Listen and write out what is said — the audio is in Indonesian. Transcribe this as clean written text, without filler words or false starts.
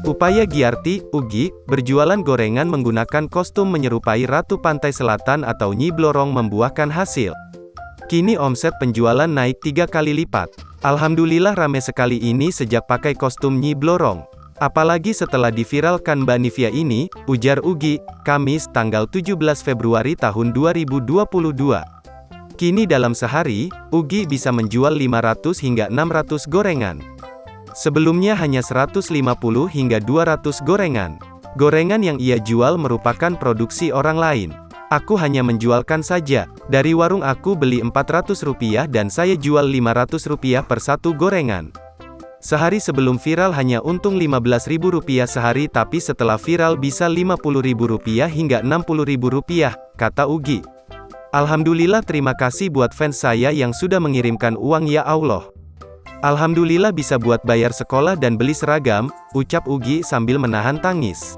Upaya Giarti, Ugi, berjualan gorengan menggunakan kostum menyerupai Ratu Pantai Selatan atau Nyi Blorong membuahkan hasil. Kini omset penjualan naik 3 kali lipat. Alhamdulillah rame sekali ini sejak pakai kostum Nyi Blorong. Apalagi setelah diviralkan Mbak Nivia ini, ujar Ugi, Kamis tanggal 17 Februari tahun 2022. Kini dalam sehari, Ugi bisa menjual 500 hingga 600 gorengan. Sebelumnya hanya 150 hingga 200 gorengan. Gorengan yang ia jual merupakan produksi orang lain. Aku hanya menjualkan saja. Dari warung aku beli Rp400 dan saya jual Rp500 per satu gorengan. Sehari sebelum viral hanya untung Rp15.000 sehari, tapi setelah viral bisa Rp50.000 hingga Rp60.000, kata Ugi. Alhamdulillah, terima kasih buat fans saya yang sudah mengirimkan uang, ya Allah. Alhamdulillah bisa buat bayar sekolah dan beli seragam, ucap Ugi sambil menahan tangis.